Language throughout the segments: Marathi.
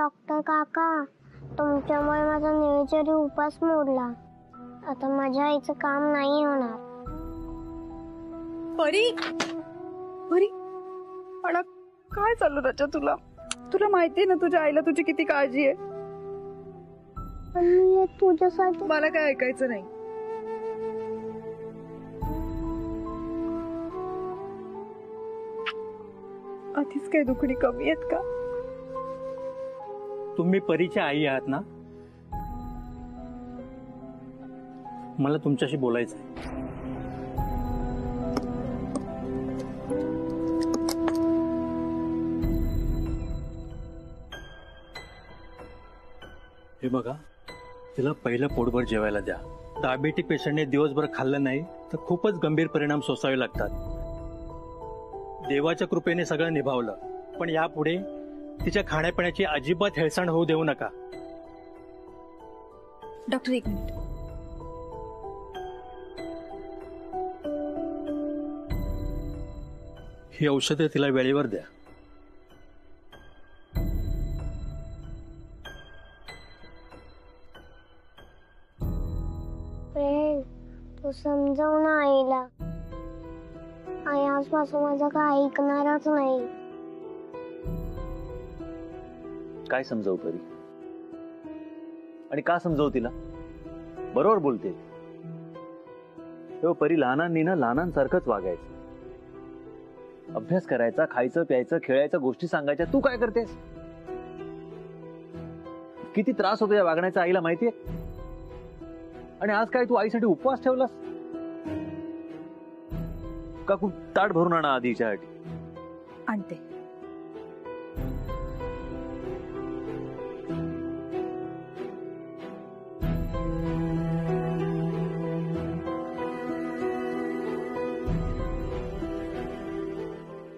डॉक्टर काका, तुमच्यामुळे माझा निळचरी उपास मोडला. आता माझ्या आईचं काम नाही होणार. परी परी पण काय चाललं त्याच्या? तुला तुला माहितीये ना तुझ्या आईला तुझी किती काळजी आहे. पण मी हे तुझ्यासाठी. मला काय ऐकायचं नाही. आधीच काही दुखणी कमी आहेत का? तुम्ही परीच्या आई आहात ना? मला तुमच्याशी बोलायचं आहे. हे बघा, तिला पहिलं पोटभर जेवायला द्या. डायबेटिक पेशंटने दिवसभर खाल्लं नाही तर खूपच गंभीर परिणाम सोसावे लागतात. देवाच्या कृपेने सगळं निभावलं, पण यापुढे तिच्या खाण्यापिण्याची अजिबात हेळसांड होऊ देऊ नका. डॉक्टर एक मिनिट. ही औषधं तिला वेळेवर द्या. फ्रेंड, तू समजव ना आईला. आई आजपासून माझं काय ऐकणारच नाही. काय समजावू परी? आणि का समजावू तिला? बरोबर बोलते. तेव्हा परी लहानांनी ना लहानांसारखंच वागायचं. अभ्यास करायचा, खायचं प्यायचं खेळायचं, गोष्टी सांगायच्या. तू काय करतेस? किती त्रास होतो या वागण्याचा आईला माहितीये. आणि आज काय तू आईसाठी उपवास ठेवलास का? खूप ताट भरून आणा आधी हिच्यासाठी. आणते.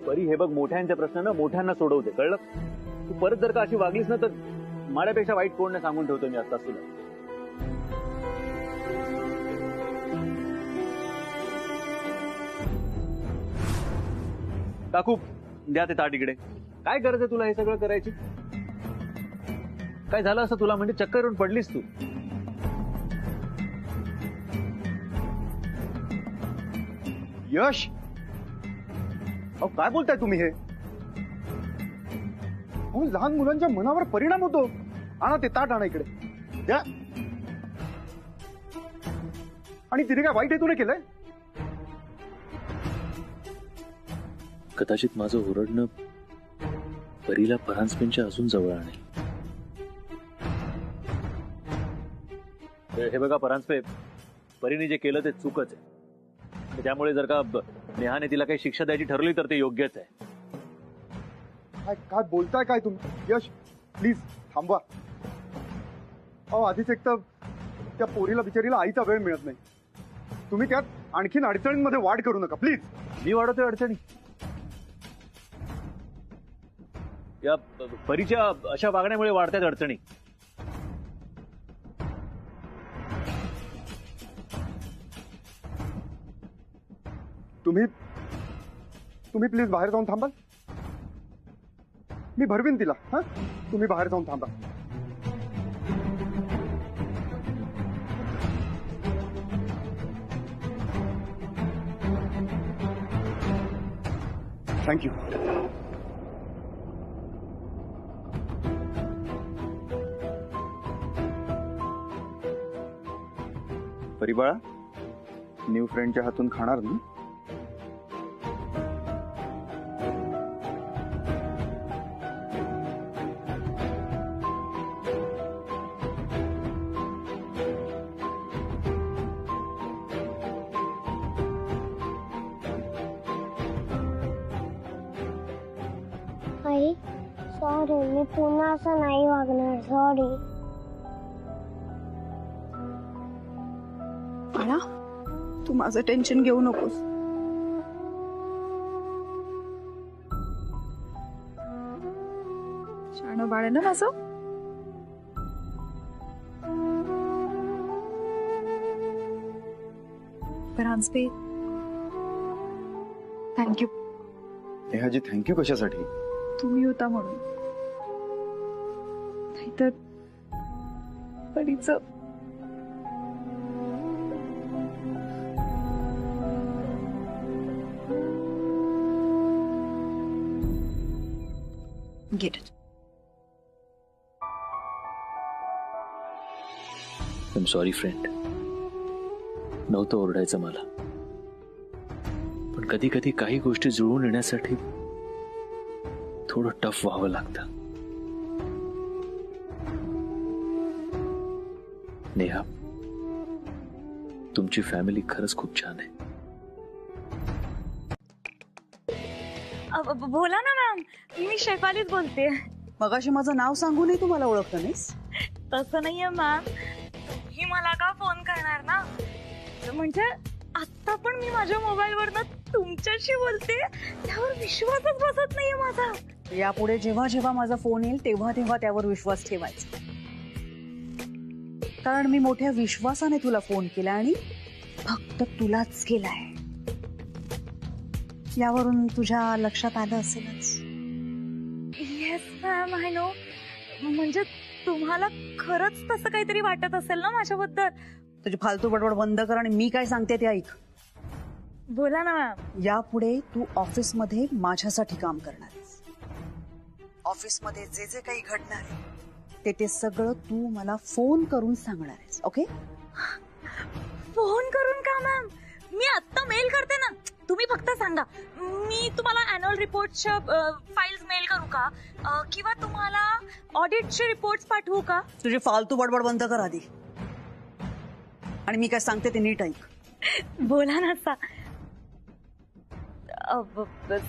परी हे बघ, मोठ्यांचे प्रश्न ना मोठ्यांना सोडवते, कळलं? तू परत जर का अशी वागलीस ना तर माझ्यापेक्षा वाईट कोण नाही सांगून ठेवतो मी आता तुला. काकू द्या ते ताट इकडे. काय गरज आहे तुला हे सगळं करायची? काय झालं असं तुला? म्हणजे चक्कर येऊन पडलीस तू? यश, अहो काय बोलताय तुम्ही? हे अहो लहान मुलांच्या मनावर परिणाम होतो. आणा ते ताट, आणा इकडे द्या. आणि तिने काय वाईट हेतूने केलंय? कदाचित माझं ओरडणं परीला परांजपेंच्या अजून जवळ आणेल. हे बघा परांजपे, परीने जे केलं ते चूकच आहे. त्यामुळे जर का नेहाने तिला काही शिक्षा द्यायची ठरवली तर ते योग्यच आहे. काय काय बोलताय काय तुम्ही? यश प्लीज थांबवा. अहो आधीच एक तर त्या पोरीला बिचारीला आईचा वेळ मिळत नाही. तुम्ही त्यात आणखीन अडचणींमध्ये वाढ करू नका प्लीज. मी वाढवतोय अडचणी? या परीच्या अशा वागण्यामुळे वाढत्यात अडचणी. तुम्ही प्लीज बाहेर जाऊन थांबाल? मी भरवीन तिला. हा, तुम्ही बाहेर जाऊन थांबा. थँक्यू. परिबाळा, न्यू फ्रेंडच्या हातून खाणार ना? आई सॉरी, मी पुन्हा असं नाही वागणार. सॉरी. बाळा, तू माझं टेन्शन घेऊ नकोस. शाणं बाळ आहे ना माझं. परांजपे, थँक्यू. नेहाजी थँक्यू कशासाठी? तुम्ही होता म्हणून. नाहीतर परीचं get it. I am sorry friend. नव्हतं ओरडायचं मला, पण कधी कधी काही गोष्टी जुळवून येण्यासाठी थोडं टफ व्हावं लागतं. नेहा, तुमची फॅमिली खरंच खूप छान आहे. बोला ना मॅम, मी शेफालीच बोलते. मगाशी माझं नाव सांगूनही तू मला ओळखलं नाहीस? तसं नाहीये मॅम, तुम्ही मला का फोन करणार ना, म्हणजे आता पण मी माझ्या मोबाईल वरनं तुमच्याशी बोलते, त्यावर विश्वासच बसत नाहीये माझा. यापुढे जेव्हा जेव्हा माझा फोन येईल तेव्हा तेव्हा त्यावर विश्वास ठेवायचा, कारण मी मोठ्या विश्वासाने तुला फोन केला आणि फक्त तुलाच केलाय. यावरून तुझ्या लक्षात आलं असेलच. Yes ma'am, I know. म्हणजे तुम्हाला खरंच तसं काहीतरी वाटत असेल ना माझ्याबद्दल. तुझी फालतू बडबड बंद कर आणि मी काय सांगते ते ऐक. बोला ना मॅम. यापुढे तू ऑफिसमध्ये माझ्यासाठी काम करणार आहेस. ऑफिसमध्ये जे जे काही घडणार आहे ते सगळं तू मला फोन करून सांगणार आहेस. ओके? फोन करून का मॅम? मी आता मेल करते ना, तुम्ही फक्त सांगा. मी तुम्हाला अॅन्युअल रिपोर्टच्या फाईल्स मेल करू का, किंवा तुम्हाला ऑडिटचे रिपोर्ट्स पाठवू का? तुझी फालतू बडबड बंद कर आधी, आणि मी काय सांगते ते नीट ऐक. बोला ना सा.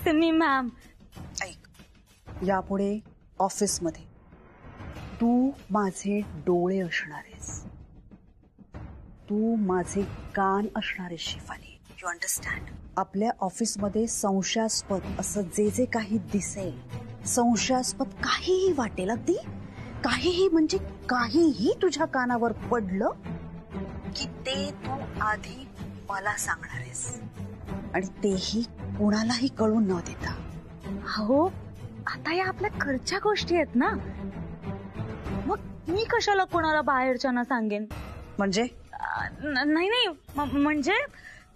सिमी मॅम, ऐक. यापुढे ऑफिसमध्ये तू माझे डोळे असणार आहेस, तू माझे कान असणार आहेस शेफाली. You understand? आपल्या ऑफिसमध्ये संशयास्पद असं जे जे काही दिसेल, संशयास्पद काहीही वाटेल, अगदी काहीही म्हणजे काहीही तुझ्या कानावर पडलं की ते तू आधी मला सांगणार आहेस, आणि तेही कुणालाही कळून न देता. हो, आता या आपल्या घरच्या गोष्टी आहेत ना, मग मी कशाला कोणाला बाहेरच्यांना सांगेन? म्हणजे नाही नाही, म्हणजे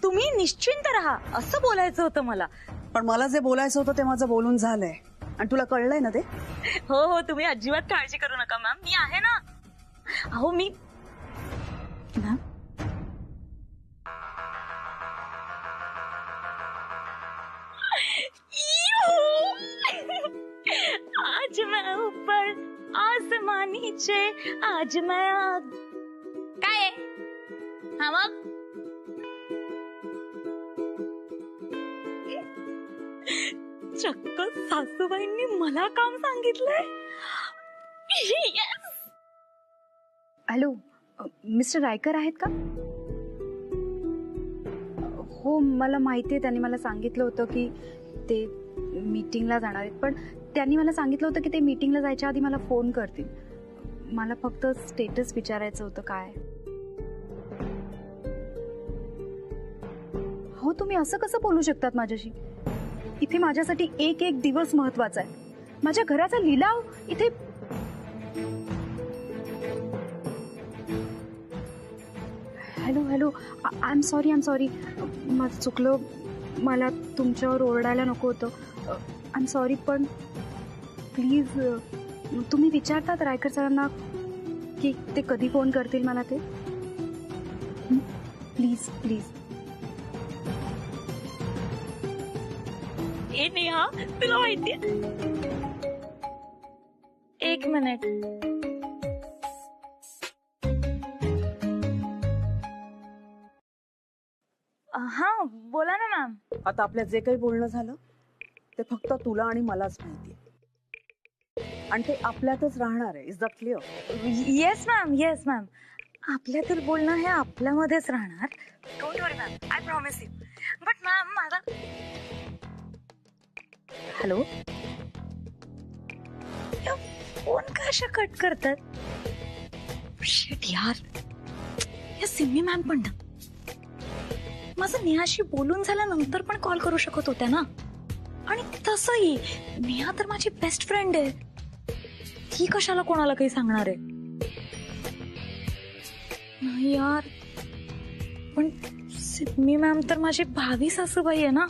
तुम्ही निश्चिंत राहा असं बोलायचं होतं मला. पण मला जे बोलायचं होतं ते माझं बोलून झालंय, आणि तुला कळलंय ना ते? हो हो, तुम्ही अजिबात काळजी करू नका मॅम, मी आहे ना. अहो मी मॅम, आज मैं ऊपर आसमान नीचे, आज मैं काय हा मग चक्क सासूबाईंनी मला काम सांगितलंय. हॅलो, मिस्टर रायकर आहेत का? हो, मला माहिती आहे. त्यांनी मला सांगितलं होतं की ते मीटिंगला जाणार आहेत, पण त्यांनी मला सांगितलं होतं की ते मीटिंगला जायच्या आधी मला फोन करतील. मला फक्त स्टेटस विचारायचं होतं. काय हो, तुम्ही असं कसं बोलू शकतात माझ्याशी? इथे माझ्यासाठी एक एक दिवस महत्वाचा आहे. माझ्या घराचा लिलाव इथे. Hello hello, I am sorry. माझं चुकलं. मला तुमच्यावर ओरडायला नको होतं. आय एम सॉरी, पण प्लीज तुम्ही विचारतात रायकर सरांना की ते कधी फोन करतील मला ते. Please please. ए नेहा, तुला माहितीये, एक मिनिट. हा बोला ना मॅम. आता आपल्या जे काही बोलणं झालं ते फक्त तुला आणि मलाच माहिती आहे, आणि ते आपल्यातच राहणार आहे. Is that clear? Yes ma'am, yes ma'am. आपल्यातील बोलणं हे आपल्यामध्येच राहणार. Don't worry ma'am, I promise you. But ma'am मला. हॅलो, फोन कशा कट करतात? शिट यार, या सिम्मी मॅम पण ना माझं नेहाशी बोलून झाल्यानंतर पण कॉल करू शकत होत्या ना. आणि तसंही नेहा तर माझी बेस्ट फ्रेंड आहे, ती कशाला कोणाला काही सांगणार आहे? नाही यार, पण सिद्मी मॅम तर माझी भावी सासूबाई आहे ना,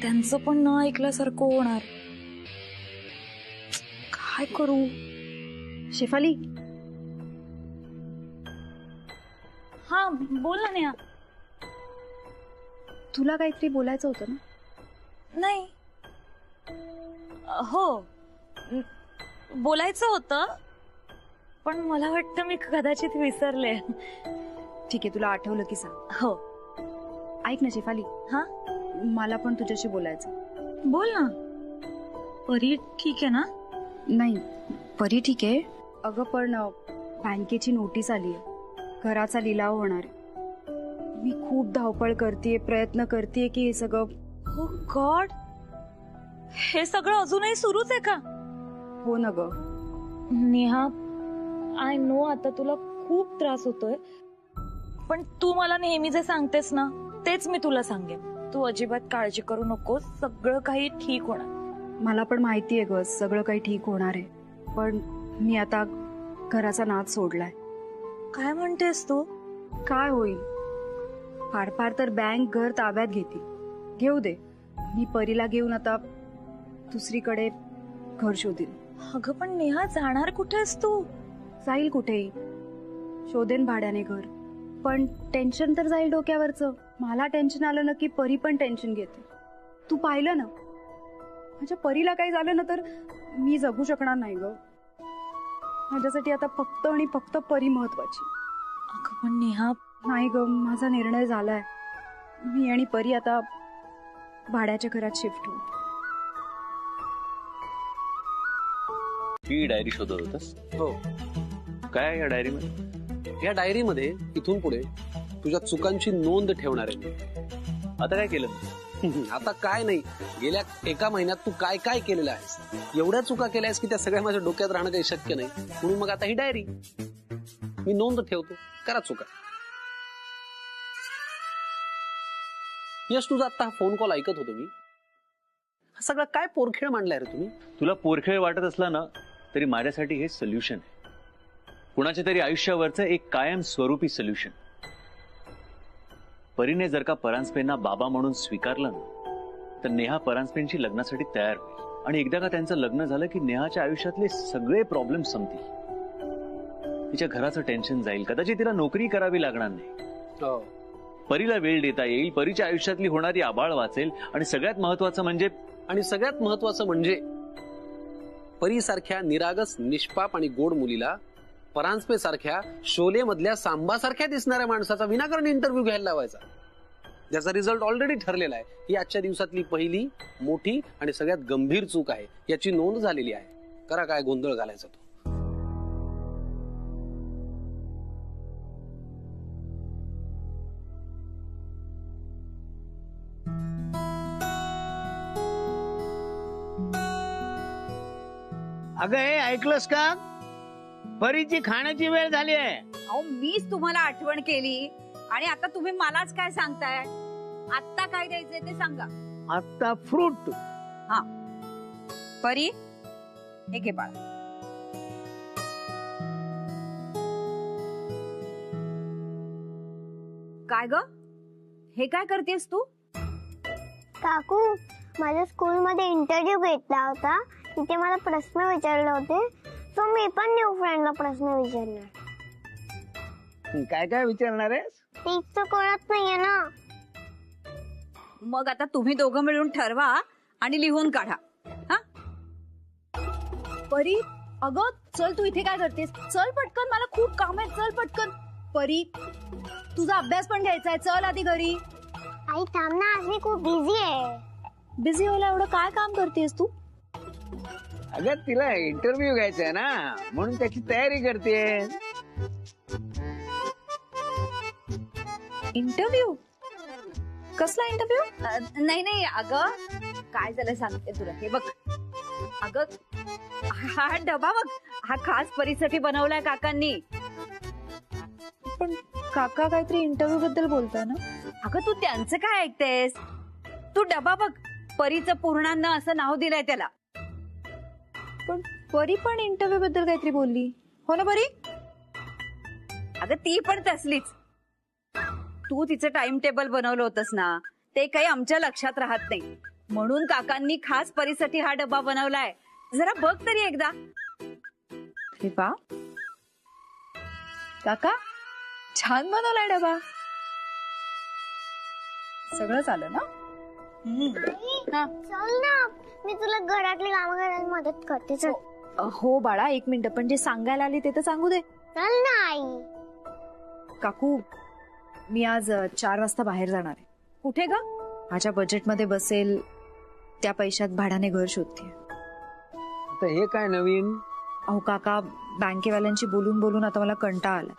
त्यांचं पण न ऐकल्यासारखं होणार. काय करू? शेफाली, हा बोल ना नेहा. तुला काहीतरी बोलायचं होतं ना? नाही, हो बोलायचं होतं, पण मला वाटतं मी कदाचित विसरले. ठीक आहे, तुला आठवलं की सांग. हो ऐक ना शेफाली, हा मला पण तुझ्याशी बोलायचं. बोल ना. परी ठीक आहे ना? नाही, परी ठीक आहे. अगं पण बँकेची नोटीस आली आहे, घराचा लिलाव होणार आहे. मी खूप धावपळ करतेय, प्रयत्न करतेय की हे सगळं. हो गॉड, हे सगळं अजूनही सुरूच आहे का? हो ना ग. नेहा, आय नो आता तुला खूप त्रास होतोय, पण तू मला नेहमी जे सांगतेस ना तेच मी तुला सांगेन. तू अजिबात काळजी करू नकोस, सगळं काही ठीक होणार. मला पण माहिती आहे ग, सगळं काही ठीक होणार आहे. पण मी आता घराचा नाद सोडलाय. काय म्हणतेस तू? काय होईल? फार फार तर बँक घर ताब्यात घेते. घेऊ दे, मी परीला घेऊन आता दुसरीकडे घर शोधीन. अगं पण नेहा, जाणार कुठेस तू? जाईल कुठेही, शोधेन भाड्याने घर. पण टेन्शन तर जाईल डोक्यावरचं. मला टेन्शन आलं ना की परी पण टेन्शन घेते. तू पाहिलं ना, माझ्या परीला काही झालं ना तर मी जगू शकणार नाही ग. माझ्यासाठी आता फक्त आणि फक्त परी महत्वाची. अगं पण नेहा, नाही ग, माझा निर्णय झालाय. मी आणि परी आता भाड्याच्या घरात शिफ्ट होऊ. ही डायरी शोधत होतास? हो. काय आहे या डायरीमध्ये? या डायरीमध्ये इथून पुढे तुझ्या चुकांची नोंद ठेवणार आहे. आता काय केलं? आता काय नाही, गेल्या एका महिन्यात तू काय काय केलेलं आहेस, एवढ्या चुका केल्या आहेस की त्या सगळ्या माझ्या डोक्यात राहणं काही शक्य नाही. म्हणून मग आता ही डायरी मी नोंद ठेवतो. करा चुका. यश, तुझा आता हा फोन कॉल ऐकत होतो मी. हा सगळा काय पोरखेळ मांडलाय रे तुम्ही? तुला पोरखेळ वाटत असला ना तरी माझ्यासाठी हे सोल्युशन आहे. कुणाच्या तरी आयुष्यावरचं एक कायम स्वरूपी सोल्युशन. परीने जर का परांजपेंना बाबा म्हणून स्वीकारलं ना तर नेहा परांजपेंशी लग्नासाठी तयार होईल. आणि एकदा का त्यांचं लग्न झालं की नेहाच्या आयुष्यातले सगळे प्रॉब्लेम संपतील. तिच्या घराचं टेन्शन जाईल, कदाचित तिला नोकरी करावी लागणार नाही. परीला वेळ देता येईल, परीच्या आयुष्यातली होणारी आबाळ वाचेल. आणि सगळ्यात महत्वाचं म्हणजे परी सारख्या निरागस, निष्पाप आणि गोड मुलीला परांजपे सारख्या शोले मधल्या सांबा सारख्या दिसणाऱ्या माणसाचा विनाकारण इंटरव्ह्यू घ्यायला लावायचा. ज्याचा रिझल्ट ऑलरेडी ठरलेला आहे. ही आजच्या दिवसातली पहिली मोठी आणि सगळ्यात गंभीर चूक आहे. याची नोंद झालेली आहे. करा काय गोंधळ घालायचा तो. अगं हे ऐकलंस का? परीची खाण्याची वेळ झाली आहे. अहो, मीच तुम्हाला आठवण केली आणि आता तुम्ही मलाच काय सांगताय? आत्ता काय द्यायचंय ते सांगा. आता फ्रूट. हा, परी हे घे बाळा. काय ग, हे काय करतेस तू? काकू, माझ्या स्कूलमध्ये इंटरव्ह्यू घेतला होता, तिथे मला प्रश्न विचारले होते, सो मी पण न्यू फ्रेंडला प्रश्न विचारणार. काय काय विचारणार आहेस? तीच तर कळत नाहीये ना. मग आता तुम्ही दोघं मिळून ठरवा आणि लिहून काढा. हा, परी, अगं चल, तू इथे काय करतेस? चल पटकन, मला खूप काम आहे. चल पटकन. परी, तुझा अभ्यास पण घ्यायचा आहे. चल आधी घरी. आई थांब ना, आज मी खूप बिझी आहे. बिझी व्हायला एवढं काय काम करतेस तू? अगं तिला इंटरव्ह्यू घ्यायचा आहे ना, म्हणून त्याची तयारी करते. इंटरव्ह्यू? कसला इंटरव्ह्यू? नाही नाही, अगं काय झालं सांगते तुला. हे बघ अगं, हा डबा बघ, हा खास परीसाठी बनवलाय काकांनी. पण काका काहीतरी इंटरव्ह्यू बद्दल बोलताय ना? अगं तू त्यांचं काय ऐकतेस? तू डबा बघ, परीचं पूर्णान्न असं नाव दिलंय त्याला. पण परी पण इंटरव्ह्यू बद्दल काहीतरी बोलली, हो ना परी? अगं ती पण तसलीच. तू तिचं टाइम टेबल बनवलं होतंस ना, ते काही आमच्या लक्षात राहत नाही, म्हणून काकांनी खास परीसाठी हा डबा बनवलाय. जरा बघ तरी एकदा. हे पा काका, छान बनवलाय डबा. सगळं झालं ना? चल ना, मी तुला घरातली कामं करायला मदत करते. चल. हो बाळा, एक मिनिट, पण जे सांगायला आली ते तर सांगू दे. चल ना आई. काकू, मी आज 4 वाजता बाहेर जाणार आहे. कुठे ग? माझ्या बजेटमध्ये बसेल त्या पैशात भाड्याने घर शोधते. आता हे काय नवीन? अहो काका, बँकेवाल्यांशी बोलून बोलून आता मला कंटाळा आला.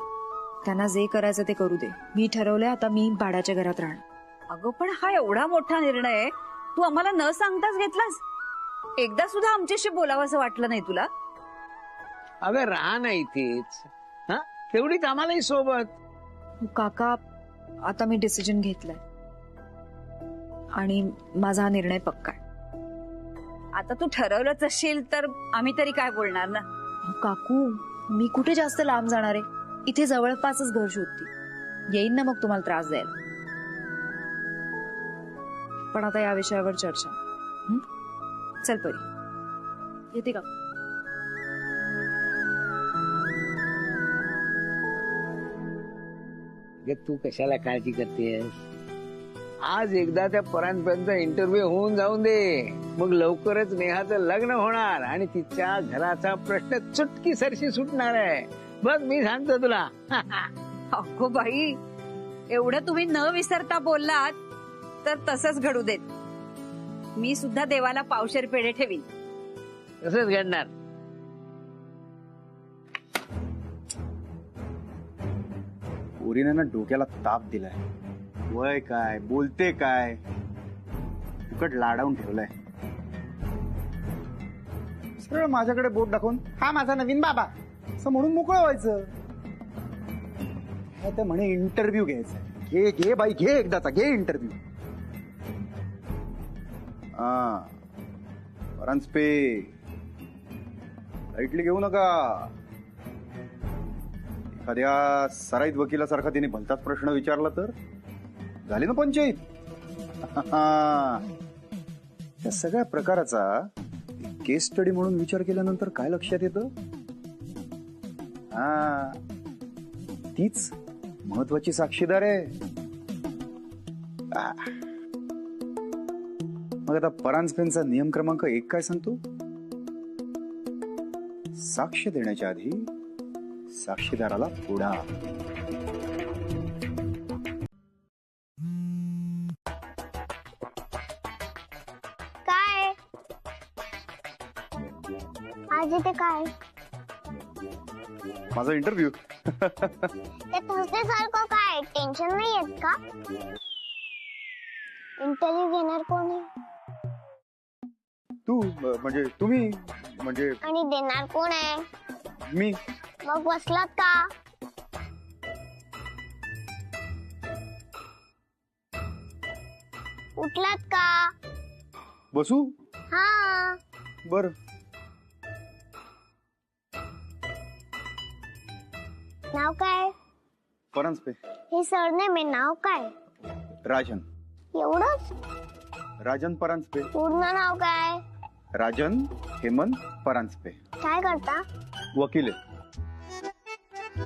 त्यांना जे करायचं ते करू दे. मी ठरवलंय आता मी भाड्याच्या घरात राहणार. अगं पण हा एवढा मोठा निर्णय तू आम्हाला न सांगताच घेतलास. एकदा सुद्धा आमच्याशी बोलावंसं वाटलं नाही तुला? अगं राहा ना इथेच, हा तेवढीच आम्हालाही सोबत. काका, आता मी डिसिजन घेतलाय आणि माझा हा निर्णय पक्का आहे. आता तू ठरवलंच असशील तर आम्ही तरी काय बोलणार ना. काकू, मी कुठे जास्त लांब जाणार आहे? इथे जवळपासच घर शोधते. येईन ना मग तुम्हाला त्रास द्यायला. पण आता या विषयावर चर्चा. चल परी, येते का? तू कशाला काळजी करतेस? आज एकदा त्या परांपर्यंत इंटरव्ह्यू होऊन जाऊन दे, मग लवकरच नेहाचं लग्न होणार आणि तिच्या घराचा प्रश्न चुटकी सरशी सुटणार आहे. बघ मी सांगतो तुला. अगो बाई, एवढं तुम्ही न विसरता बोललात तर तसंच घडू देत. मी सुद्धा देवाला पावशेर पेढे ठेवीन. तसंच घडणार. पोरीने ना डोक्याला ताप दिलाय. वय काय, बोलते काय, फुकट लाडावून ठेवलाय. सरळ माझ्याकडे बोट दाखवून हा माझा नवीन बाबा असं म्हणून मोकळं व्हायचं. ते म्हणे इंटरव्ह्यू घ्यायचा. घे घे बाई, घे एकदाचा, घे इंटरव्ह्यू. परांजपे लाईटली घेऊ नका. एखाद्या सराईत वकिलासारखा तिने भलताच प्रश्न विचारला तर झाली ना पंचायत. त्या सगळ्या प्रकाराचा केस स्टडी म्हणून विचार केल्यानंतर काय लक्षात येतं? तीच महत्वाची साक्षीदार आहे. मग आता परांजपेंचा नियम क्रमांक 1 काय सांगतो? साक्ष देण्याच्या आधी साक्षीदाराला पुढा. काय आज इथे काय? माझा इंटरव्ह्यू. ते थर्सडे सारखं काय टेन्शन नाही येत का? इंटरव्ह्यू घेणार कोण आहे? तू म्हणजे तुम्ही म्हणजे आणि देणार कोण आहे? मी. मग बसलात का? उठलात का? बसू. हा. बर. नाव काय? परांजपे. हे सरनेम आहे. नाव काय? राजन. एवढंच? राजन परांजपे. पूर्ण नाव काय? राजन हेमंत परांजपे. काय करता? वकील आहे.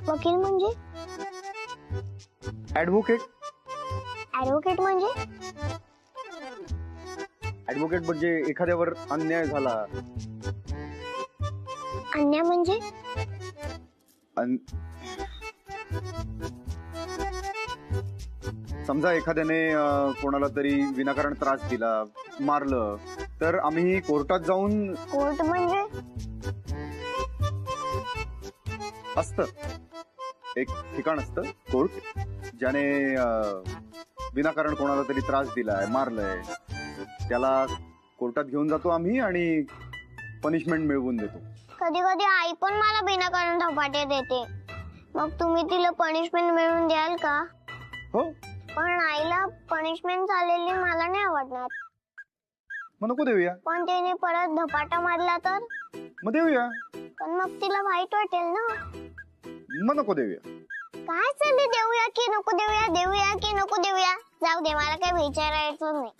वकील म्हणजे? ऍडव्होकेट. ऍडव्होकेट म्हणजे? ऍडव्होकेट म्हणजे एखाद्यावर अन्याय झाला. अन्याय म्हणजे? समजा एखाद्याने कोणाला तरी विनाकारण त्रास दिला, मारलं, तर आम्ही कोर्टात जाऊन. कोर्ट म्हणजे? असतं एक ठिकाण असतं कोर्ट, ज्याने विनाकारण कोणाला तरी त्रास दिलाय, मारलंय, त्याला कोर्टात घेऊन जातो आम्ही आणि पनिशमेंट मिळवून देतो. कधी कधी आई पण मला विनाकारण धपाटे देते. मग तुम्ही तिला पनिशमेंट मिळवून द्याल का? हो. पण आईला पनिशमेंट झालेली मला नाही आवडणार. मग नको देऊया. पण तिने परत धपाटा मारला तर? मग देऊया. पण मग तिला वाईट वाटेल ना. मग नको देऊया. काय चाललंय, देऊया की नको देऊया, देऊया की नको देऊया? जाऊ दे, मला काही विचारायचं नाही.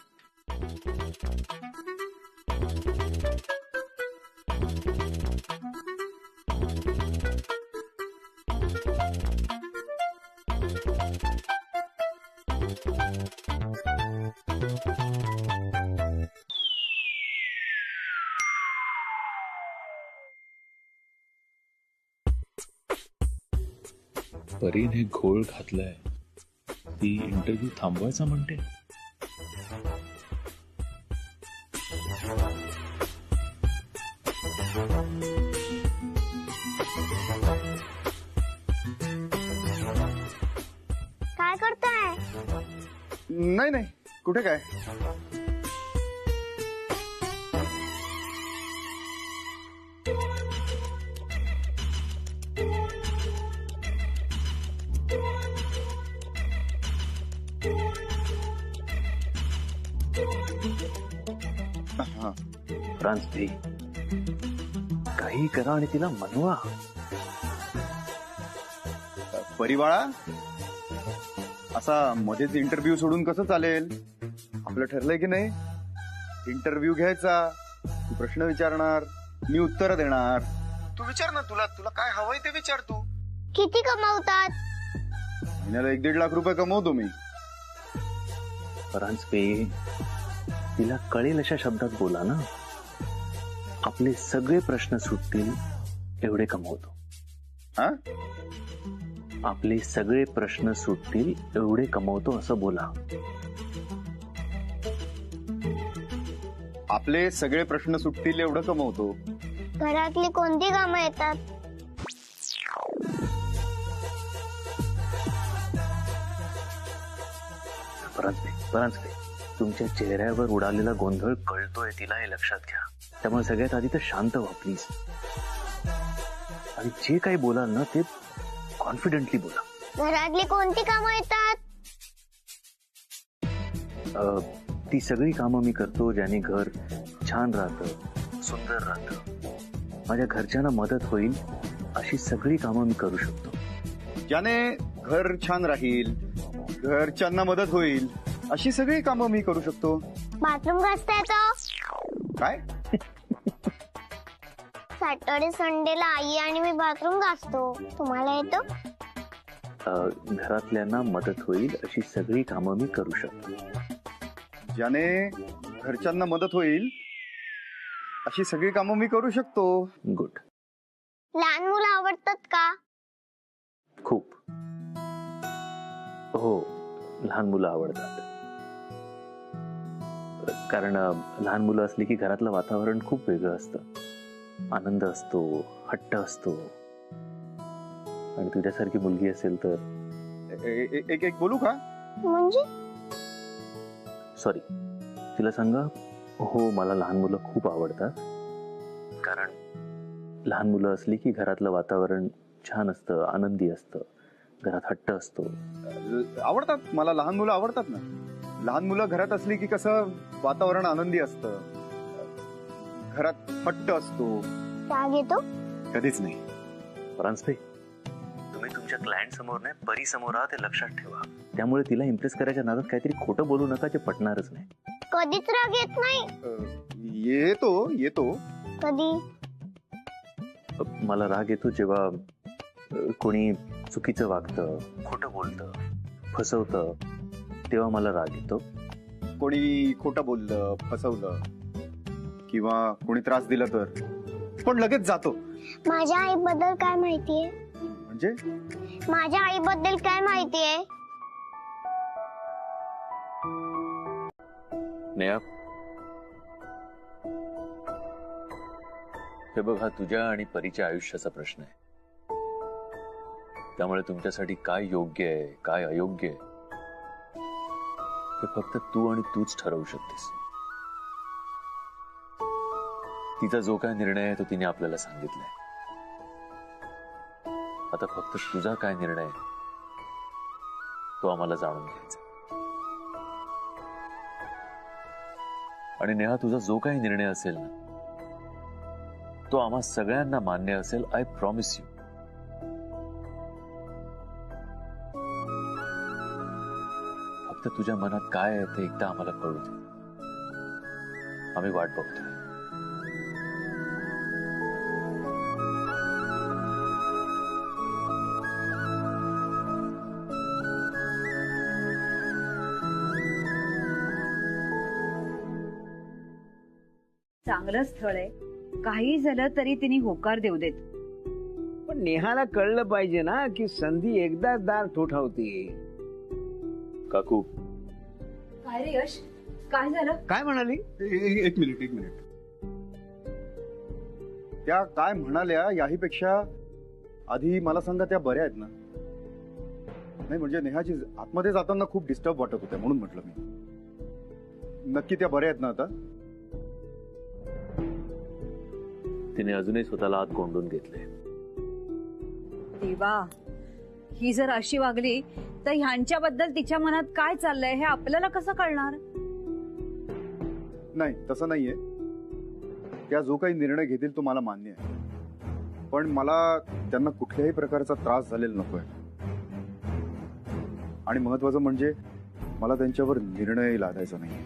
परीने घोळ घातलाय. ती इंटरव्ह्यू थांबवायचा म्हणते. काय करताय? नाही नाही, कुठे काय. हा, फ्रान्स भाई, काही करा आणि तिला मनवा. परिवाळा, असा मध्येच इंटरव्ह्यू सोडून कसं चालेल? आपलं ठरलंय की नाही? इंटरव्ह्यू घ्यायचा, तू प्रश्न विचारणार, मी उत्तर देणार. तू विचार ना, तुला तुला काय हवंय ते विचार तू. किती कमावतात? महिन्याला 1-1.5 लाख रुपये कमवतो मी. फ्रान्स भाई, तिला कळेल अशा शब्दात बोला ना. आपले सगळे प्रश्न सुटतील एवढे कमवतो. हा, आपले सगळे प्रश्न सुटतील एवढे कमवतो असं बोला. आपले सगळे प्रश्न सुटतील एवढं कमवतो. घरातली कोणती कामं येतात? फ्रान्स भाई, तुमच्या चेहऱ्यावर उडालेला गोंधळ कळतोय तिला, हे लक्षात घ्या. त्यामुळे सगळ्यात आधी तर शांत व्हा प्लीज. आणि जे काही बोलाल ना ते कॉन्फिडेंटली बोला. घरातली कोणती कामं येतात? ती सगळी कामं मी करतो ज्याने घर छान राहतं, सुंदर राहतं. माझ्या घरच्यांना मदत होईल अशी सगळी कामं मी करू शकतो. ज्याने घर छान राहील, घरच्यांना मदत होईल अशी सगळी कामं मी करू शकतो. बाथरूम घासता येतं? काय? सॅटर्डे संडेला आई आणि मी बाथरूम घासतो. तुम्हाला येतं? घरातल्यांना मदत होईल अशी सगळी कामं मी करू शकतो. ज्याने घरच्यांना मदत होईल अशी सगळी कामं मी करू शकतो. गुड. लहान मुलं आवडतात का? खूप. हो, लहान मुलं आवडतात. कारण लहान मुलं असली की घरातलं वातावरण खूप वेगळं असतं. आनंद असतो, हट्ट असतो. आणि तुझ्यासारखी मुलगी असेल तर एक एक बोलू का? म्हणजे सॉरी, तिला सांगा हो, मला लहान मुलं खूप आवडतात. कारण लहान मुलं असली की घरातलं वातावरण छान असतं, आनंदी असतं, घरात हट्ट असतो. आवडतात मला लहान मुलं, आवडतात ना. लहान मुलं घरात असली की कसं वातावरण आनंदी असतं, घरात हट्ट असतो. राग येतो? कधीच नाही. फ्रान्स भाई, तुम्ही तुमच्या क्लायंट समोर नाही, परी समोर आहात हे लक्षात ठेवा. त्यामुळे तिला इम्प्रेस करायच्या नादात काहीतरी खोटं बोलू नका, जे पटणारच नाही. कधीच राग येत नाही. येतो येतो. कधी? मला राग येतो जेव्हा कोणी चुकीचं वागतं, खोटं बोलतं, फसवतं, तेव्हा मला राग येतो. कोणी खोटं बोललं, फसवलं किंवा कोणी त्रास दिला तर पण लगेच जातो. माझ्या आईबद्दल काय माहितीये? म्हणजे माझ्या आईबद्दल काय माहितीये? नेहा, हे बघ, हा तुझ्या आणि परीच्या आयुष्याचा प्रश्न आहे. त्यामुळे तुमच्यासाठी काय योग्य आहे, काय अयोग्य आहे, हे फक्त तू आणि तूच ठरवू शकतेस. तिचा जो काय निर्णय आहे तो तिने आपल्याला सांगितलाय. आता फक्त तुझा काय निर्णय आहे तो आम्हाला जाणून घ्यायचा. आणि नेहा, तुझा जो काही निर्णय असेल ना तो आम्हा सगळ्यांना मान्य असेल. I promise you. फक्त तुझ्या मनात काय आहे ते एकदा आम्हाला कळू दे. आम्ही वाट बघतोय. चांगलं स्थळ आहे, काही झालं तरी तिने होकार देऊ देत. पण नेहाला कळलं पाहिजे ना की संधी एकदाच दार ठोठावते. काकू, काय रे यश, काय झालं? काय म्हणाली? एक मिनिट. त्या काय म्हणाल्या याहीपेक्षा आधी मला सांगा, त्या बऱ्या आहेत ना? नाही म्हणजे नेहाची आतमध्ये जाताना खूप डिस्टर्ब वाटत होत्या म्हणून म्हटलं मी. नक्की त्या बऱ्या आहेत ना आता? तिने अजूनही स्वतःला आत कोंडून घेतले. देवा, ही जर अशी वागली तर ह्यांच्याबद्दल तिच्या मनात काय चाललंय हे आपल्याला कसं कळणार? नाही तसं नाहीये. त्या जो काही निर्णय घेतील तो मला मान्य आहे, पण मला त्यांना कुठल्याही प्रकारचा त्रास झालेला नकोय. आणि महत्वाचं म्हणजे मला त्यांच्यावर निर्णय लादायचा नाहीये.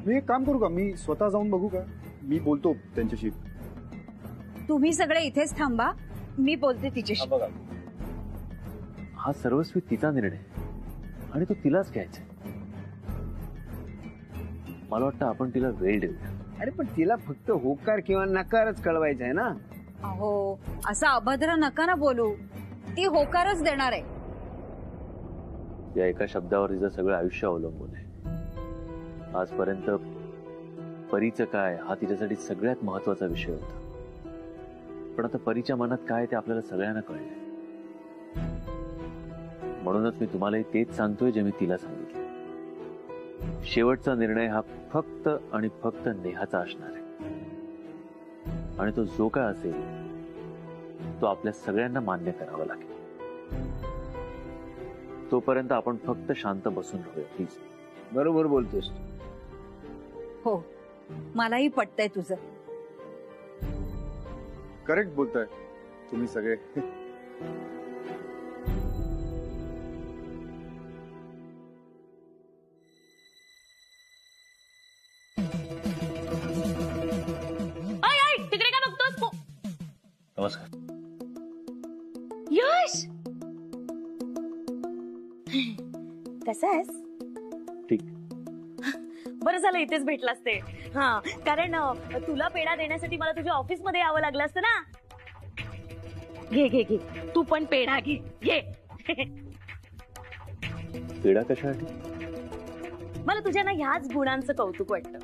मी एक काम करू का, मी स्वतः जाऊन बघू का? मी बोलतो त्यांच्याशी. तुम्ही सगळे इथेच थांबा, मी बोलते तिच्याशी. बघा, हा सर्वस्वी तिचा निर्णय आणि तो तिलाच घ्यायचा. मला वाटतं आपण तिला वेळ देऊया. अरे पण तिला फक्त होकार किंवा नकारच कळवायचा आहे ना. अहो, असं अभद्र नका ना बोलू. ती होकारच देणार आहे. या एका शब्दावर तिचं सगळं आयुष्य अवलंबून आहे. आजपर्यंत परीचं काय हा तिच्यासाठी सगळ्यात महत्वाचा विषय होता, पण आता परीच्या मनात काय ते आपल्याला सगळ्यांना कळलंय. म्हणूनच मी तुम्हालाही तेच सांगतोय जे मी तिला सांगितलं. शेवटचा निर्णय हा फक्त आणि फक्त नेहाचा असणार आहे, आणि तो जो काय असेल तो आपल्या सगळ्यांना मान्य करावा लागेल. तोपर्यंत आपण फक्त शांत बसून राहूया प्लीज. बरोबर बोलतोस. हो, मलाही पटतंय तुझं. करेक्ट बोलताय तुम्ही सगळे. तिकडे काय बघतोस? नमस्कार. यश, कसा आहेस? ठीक. बरं झालं इथेच भेटलास ते. हा, कारण तुला पेढा देण्यासाठी मला तुझ्या ऑफिस मध्ये यावं लागलं असतं ना. घे घे घे, तू पण पेढा घे. घे. पेढा कशासाठी? मला तुझ्या ना ह्याच गुणांचं कौतुक वाटतं.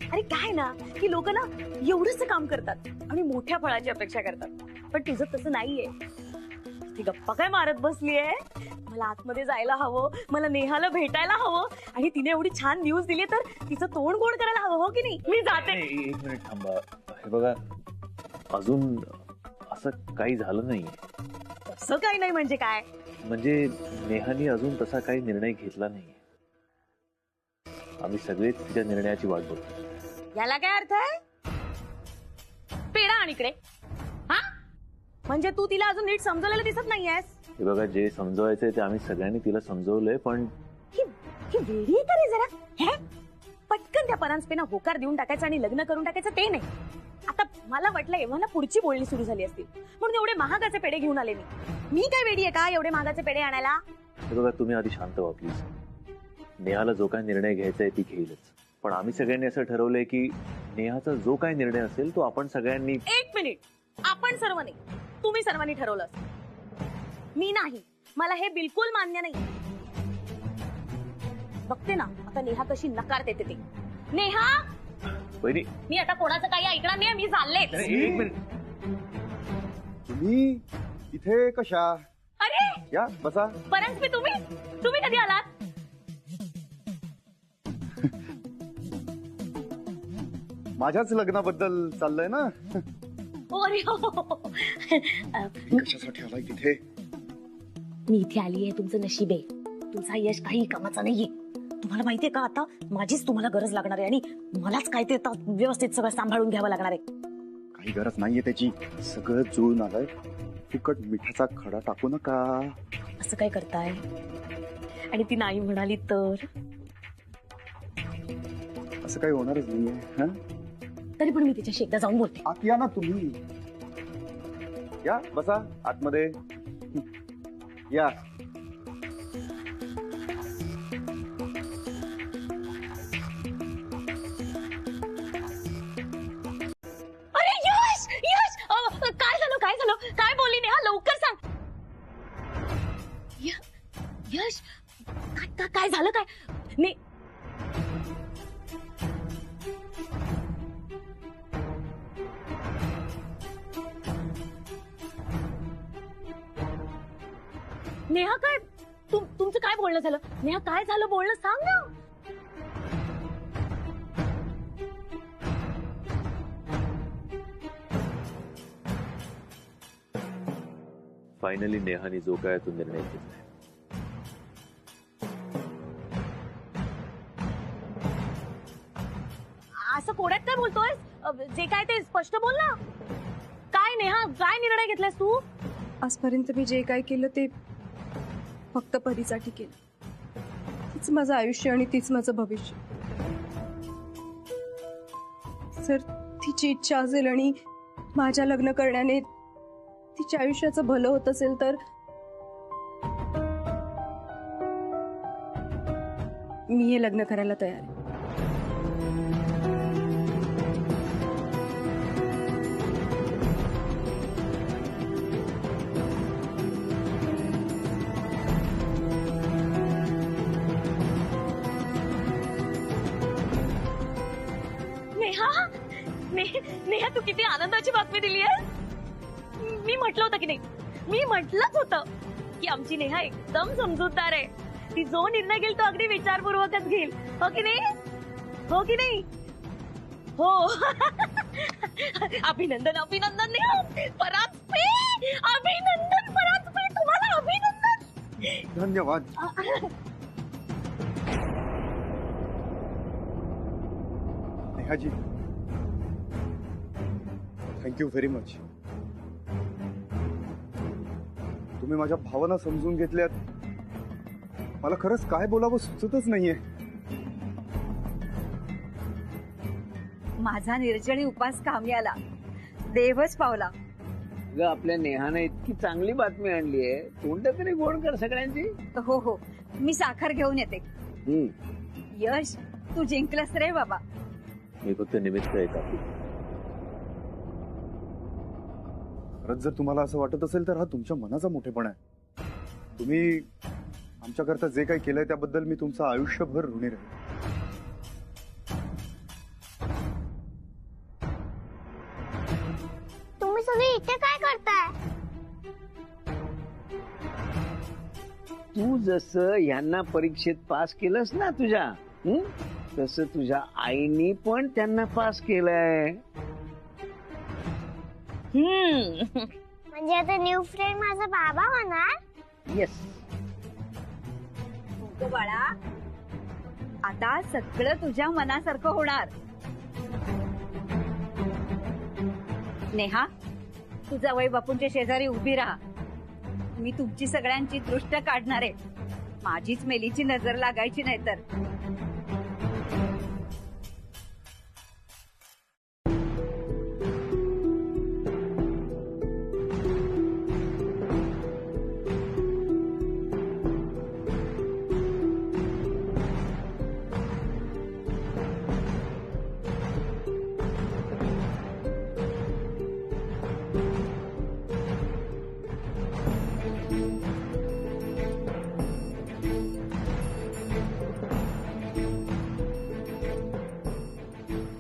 अरे काय ना की लोक ना एवढंच काम करतात आणि मोठ्या फळाची अपेक्षा करतात, पण तुझं तसं नाहीये. ती गप्पा काय मारत बसलीये? मला आतमध्ये जायला हवं, मला नेहाला भेटायला हवं, आणि तिने एवढी छान न्यूज दिली तर तिचं तोंड गोड करायला हवं, हो की नाही? मी जाते. एक मिनिट थांबा. हे बघा, अजून असं काही झालं नाही. तसं काही नाही म्हणजे काय? म्हणजे नेहानी अजून तसा काही निर्णय घेतला नाही. आम्ही सगळेच तिच्या निर्णयाची वाट बघतो. याला काय अर्थ आहे? पेढा आणि इकडे. हा, म्हणजे तू तिला अजून नीट समजवलेलं दिसत नाहीयेस. हे बघा, जे समजवायचंय ते आम्ही सगळ्यांनी तिला समजवलंय, पण ही वेडी तरी जरा. हे पटकन त्या परांजपेना होकार देऊन टाकायचं आणि लग्न करून टाकायचं ते नाही. आता मला वाटलं एव्हा ना पुढची बोलणी सुरू झाली असतील म्हणून एवढे महागाचे पेढे घेऊन आले. मी काय वेडी आहे का एवढे महागाचे पेढे आणायला? हे बघा, तुम्ही आधी शांत व्हा प्लीज. नेहाला जो काय निर्णय घ्यायचा आहे ती घेईलच, पण आम्ही सगळ्यांनी असं ठरवलंय की नेहाचा जो काय निर्णय असेल तो आपण सगळ्यांनी. एक मिनिट, आपण सर्व नाही, तुम्ही सर्वांनी ठरवलं. मी नाही, मला हे बिलकुल मान्य नाही. बघते ना आता नेहा कशी नकार देते ते. नेहा, वहिनी, मी आता कोणाचं काही ऐकणार नाही, मी चालले. एक मिनिट. तुम्ही इथे कशा? अरे या बसा. परंतु तुम्ही कधी आलात? माझ्याच लग्नाबद्दल चाललंय ना? अरे कशासाठी आलाय तिथे? मी इथे आली आहे, तुमचं नशीब आहे. तुझा यश काही कामाचा नाहीये. तुम्हाला माहितीये का आता माझीच तुम्हाला गरज लागणार आहे आणि मलाच काय ते आता व्यवस्थित सगळं सांभाळून घ्यावं लागणार आहे. काही गरज नाहीये त्याची. सगळं जुळून आलंय. फुकट मिठाचा खडा टाकू नका. असं काय करताय? आणि ती नाही म्हणाली तर? असं काही होणारच नाहीये. हा, तरी पण मी तिच्याशी एकदा जाऊन बोलते. आत या ना तुम्ही. या बसा आतमध्ये. या. अरे यश यश काय झालं काय झालं काय बोलली नेहा लवकर सांग. यश काय झालं काय? नेहा काय तुमचं काय बोलणं झालं? नेहा काय झालं बोलणं सांग ना. फायनली नेहाने जो काय तो निर्णय घेतलाय. असं कोड्यात काय बोलतोय? जे काय ते स्पष्ट बोल ना. काय नेहा काय निर्णय घेतलास तू? आजपर्यंत मी जे काय केलं ते फक्त परीसाठी केलं. तीच माझं आयुष्य आणि तीच माझं भविष्य. जर तिची इच्छा असेल आणि माझ्या लग्न करण्याने तिच्या आयुष्याचं भलं होत असेल तर मी हे लग्न करायला तयार आहे. नेहा तू किती आनंदाची बातमी दिली आहे. मी म्हटलं होतं की नाही, मी म्हटलंच होतं की आमची नेहा एकदम समजूतदार आहे. ती जो निर्णय घेईल तो अगदी विचारपूर्वकच घेईल. हो की नाही? हो की नाही? हो. अभिनंदन अभिनंदन नेहा. परांजपे अभिनंदन. परांजपे तुम्हाला अभिनंदन. धन्यवाद. नेहाजी थँक्यू व्हेरी मच. तुम्ही माझ्या भावना समजून घेतल्यात. मला खरंच काय बोलावं सुचतच नाहीये. माझा निर्जळी उपास कामी आला. देवच पावला. ग आपल्या नेहानं इतकी चांगली बातमी आणली आहे. तोंड तरी गोड कर सगळ्यांची. हो हो मी साखर घेऊन येते. यश तू जिंकलंस रे बाबा. मी फक्त निमित्त आहे काकी. खरंच जर तुम्हाला असं वाटत असेल तर हा तुमच्या मनाचा मोठेपणा आहे. तुम्ही आमच्याकरता जे काही केलंय त्याबद्दल मी तुमचं आयुष्यभर ऋणी राहील. तुम्ही सगळे इथे काय करताय? तू जसं यांना परीक्षेत पास केलंस ना तुझ्या, तसं तुझ्या आईनी पण त्यांना पास केलंय. म्हणजे आता न्यू फ्रेंड माझा बाबा होणार. येस. हो बाळा आता सगळं तुझ्या मनासारखं होणार. नेहा तू जावई बापूंच्या शेजारी उभी राहा. मी तुमची सगळ्यांची दृष्ट काढणार आहे. माझीच मेलीची नजर लागायची नाही तर.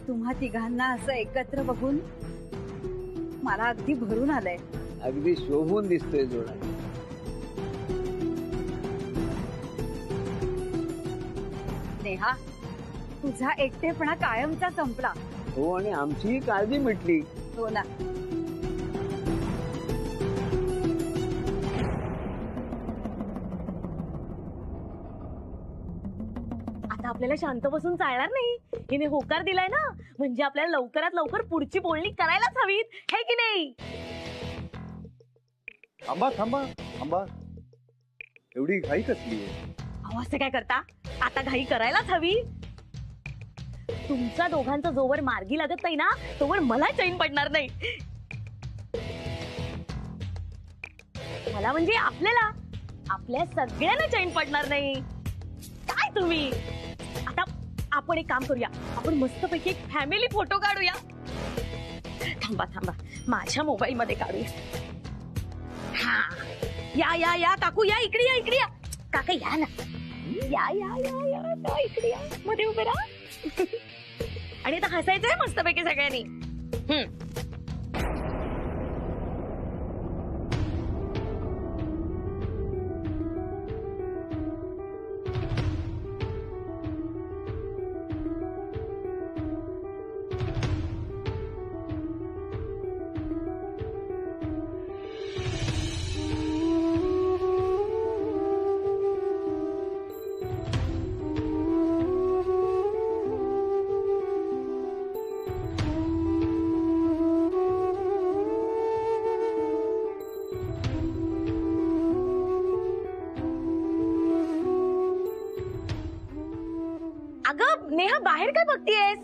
तुम्हा तिघांना असं एकत्र बघून मला अगदी भरून आलंय. अगदी शोभून दिसतोय जोडा. नेहा तुझा एकटेपणा कायमचा संपला. हो आणि आमचीही काळजी मिटली. हो ना. आता आपल्याला शांत बसून चालणार नाही. हिने होकार दिलाय ना, म्हणजे आपल्याला लवकरात लवकर पुढची बोलणी करायलाच हवीत, हे की नाही? थांबा थांबा थांबा, एवढी घाई कसली आहे? अहो असं काय करता, आता घाई करायलाच हवी. तुमच्या दोघांचं जोवर मार्गी लागत नाही ना, तोवर मला चैन पडणार नाही. मला म्हणजे आपल्या सगळ्यांना चैन पडणार नाही. काय तुम्ही, आता आपण एक काम करूया, आपण मस्तपैकी एक फॅमिली फोटो काढूया. थांबा माझ्या मोबाईल मध्ये काढूया. हा, या काकू, या इकडे या. काका या ना, या इकडे या, मध्ये उभे राहा. आणि आता हसायचंय मस्तपैकी सगळ्यांनी. अगं नेहा, बाहेर काय बघतीयेस?